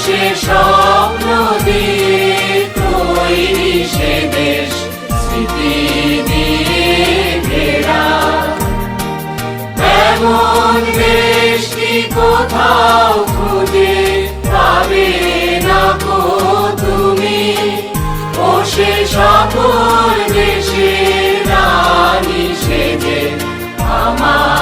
সে স্বপ্ন দিয়ে তৈরি সে দেশ স্মৃতি দিয়ে ঘেরা। এমন দেশ কি কোথাও খুঁজে পাবে না গো তুমি, ও সে সকল দেশের রানী সেজে আমার